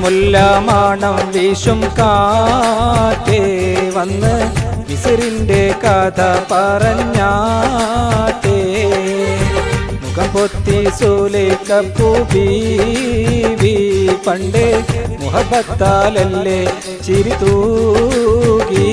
മുല്ലമാണം വീശും കാറ്റേ വന്ന് മിസ്റിന്റെ കഥ പറഞ്ഞാട്ടേ മുഖം പൊത്തി സുലൈഖപ്പൂ ബീവി പണ്ട് മുഹബത്താലല്ലേ ചിരി തൂകി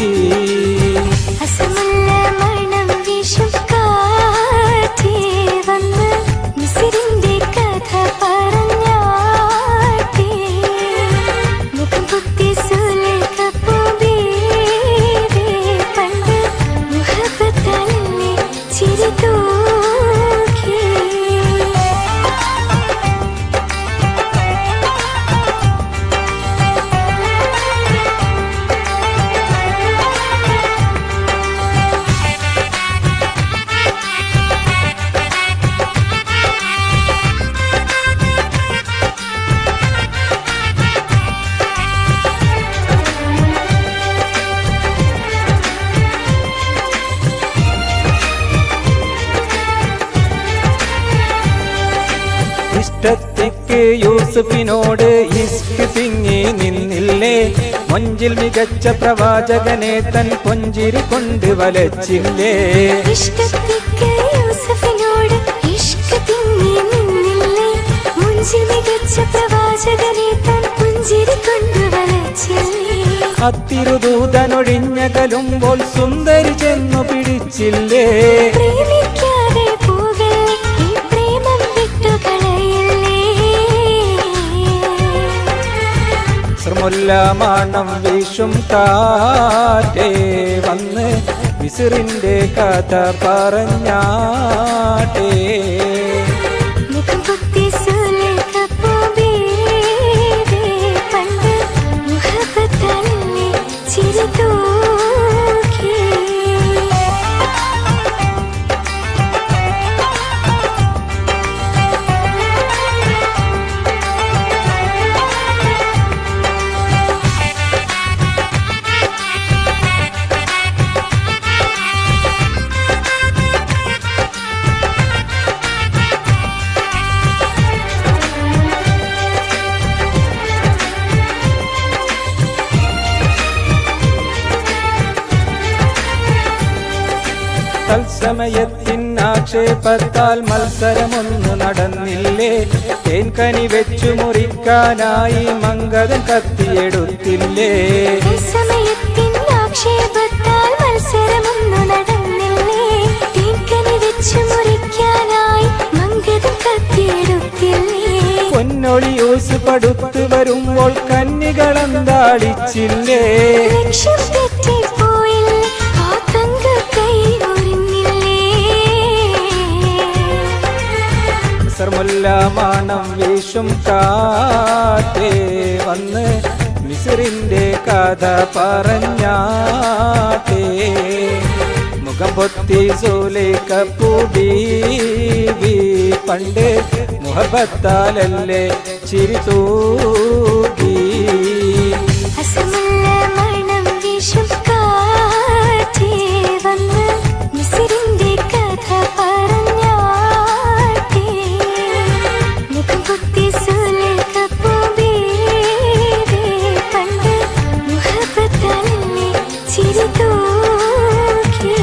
ഇഷ്ടത്തിക്ക് യൂസുഫിനോട് ഇഷ്ക് തിങ്ങി നിന്നില്ലേ മൊഞ്ചിൽ മികച്ച പ്രവാചകനെ തൻ പൊഞ്ചിരി കൊണ്ട് വലച്ചില്ലേ ഇഷ്ടത്തിക്ക് യൂസുഫിനോട് ഇഷ്ക് തിങ്ങി നിന്നില്ലേ മൊഞ്ചിൽ മികച്ച പ്രവാചകനെ തൻ പൊഞ്ചിരി കൊണ്ട് വലച്ചില്ലേ അത്തിരുദൂതനൊഴിഞ്ഞകലുമ്പോൾ സുന്ദരി ചെന്നു പിടിച്ചില്ലേ പ്രേമിക്കാതെ മുല്ലമാണം വീശും കാറ്റേ വന്ന് മിസ്റിന്റെ കഥ പറഞ്ഞാട്ടേ മുഖം പൊത്തി സുലൈഖപ്പൂ ബീവി പണ്ട് മുഹബത്താലല്ലേ ചിരി തൂകി തത്സമയത്തിനാക്ഷേപത്താൽ മത്സരമൊന്നു നടന്നില്ലേ തേൻകനി വെച്ചു മുറിക്കാനായി മംഗതൻ കത്തിയെടുത്തില്ലേ തത്സമയത്തിനാക്ഷേപത്താൽ മത്സരമൊന്നു നടന്നില്ലേ തേൻകനി വെച്ചു മുറിക്കാനായി മംഗതൻ കത്തിയെടുത്തില്ലേ പൊന്നൊളി യൂസ് പടുത്തു വരുമ്പോൾ കന്നികളന്താളിച്ചില്ലേ ലക്ഷ്യം തെറ്റിപ്പോയില്ലേ ആ തങ്ക കൈ മുല്ലമാണം വീശും കാറ്റേ വന്ന് മിസ്റിന്റെ കഥ പറഞ്ഞാട്ടേ മുഖം പൊത്തി സുലൈഖപ്പൂ ബീവി പണ്ട് മുഹബത്താലല്ലേ ചിരി തൂകി ചിരി തൂകി